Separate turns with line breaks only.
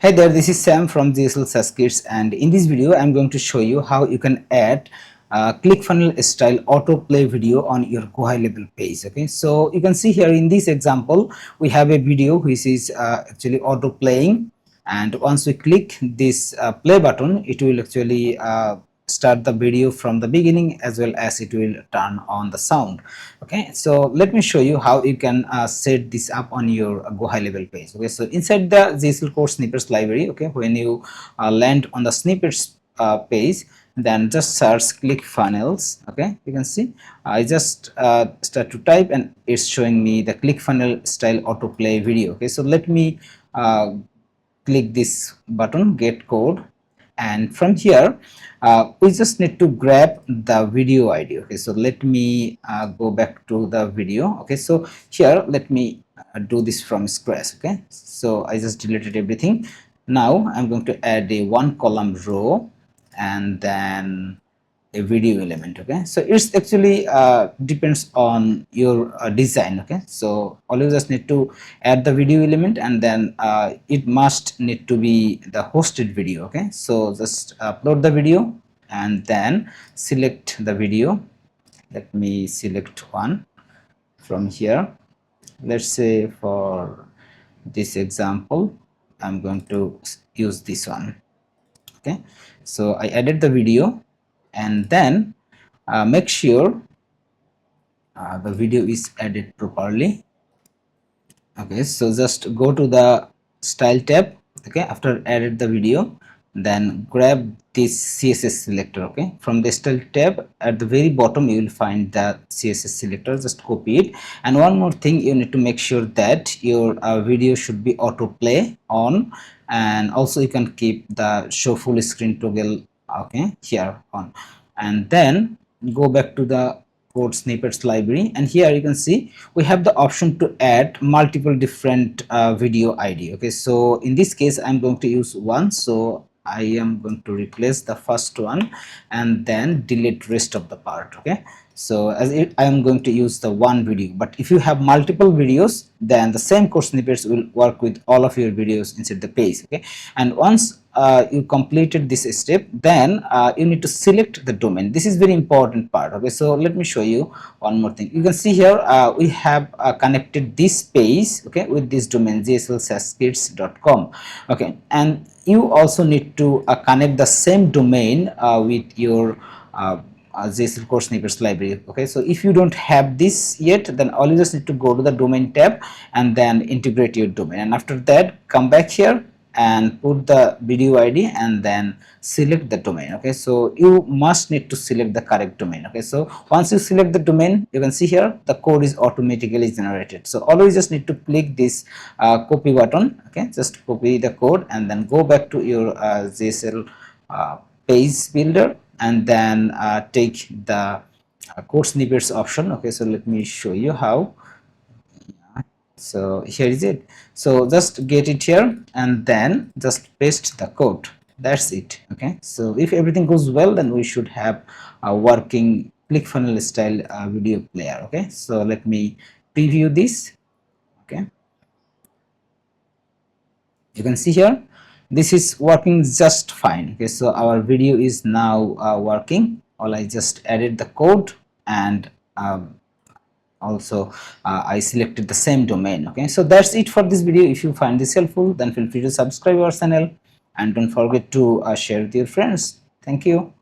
Hey there, this is Sam from GHL SaasKits, and in this video I'm going to show you how you can add ClickFunnels style autoplay video on your GoHighLevel page. Okay, so you can see here in this example we have a video which is actually auto playing, and once we click this play button, it will actually start the video from the beginning as well as it will turn on the sound. Okay, so let me show you how you can set this up on your GoHighLevel page. Okay, so inside the GHL Code Snippets library, okay, when you land on the snippets page, then just search ClickFunnels. Okay, you can see I just start to type and it's showing me the ClickFunnels style autoplay video. Okay, so let me click this button, get code, and from here we just need to grab the video ID. Okay, so let me go back to the video. Okay, so here let me do this from scratch. Okay, so I just deleted everything. Now I'm going to add a one column row and then a video element. Okay, so it's actually depends on your design. Okay, so all you just need to add the video element, and then it must need to be the hosted video. Okay, so just upload the video and then select the video. Let me select one from here. Let's say for this example I'm going to use this one. Okay, so I added the video, and then make sure the video is added properly. Okay, so just go to the style tab. Okay, after added the video, then grab this CSS selector. Okay, from the style tab at the very bottom you will find the CSS selector. Just copy it, and one more thing, you need to make sure that your video should be autoplay on, and also you can keep the show full screen toggle, okay, here on, and then go back to the code snippets library, and here you can see we have the option to add multiple different video ID. Okay, so in this case I'm going to use one, so I am going to replace the first one and then delete rest of the part. Okay, so as I am going to use the one video, but if you have multiple videos, then the same code snippets will work with all of your videos inside the page. Okay, and once you completed this step, then you need to select the domain. This is very important part. Okay, so let me show you one more thing. You can see here we have connected this page, okay, with this domain GHLSaasKits.com. okay, and you also need to connect the same domain with your GHL Code Snippets library. Okay, so if you don't have this yet, then all you just need to go to the domain tab and then integrate your domain, and after that come back here and put the video ID and then select the domain. Okay, so you must need to select the correct domain. Okay, so once you select the domain, you can see here the code is automatically generated. So always just need to click this copy button. Okay, just copy the code and then go back to your GHL page builder, and then take the code snippets option. Okay, so let me show you how. So here is it. So just get it here and then just paste the code. That's it. Okay, so if everything goes well, then we should have a working ClickFunnels style video player. Okay, so let me preview this. Okay, you can see here this is working just fine. Okay, so our video is now working. All I just added the code, and also I selected the same domain. Okay, so that's it for this video. If you find this helpful, then feel free to subscribe our channel, and don't forget to share with your friends. Thank you.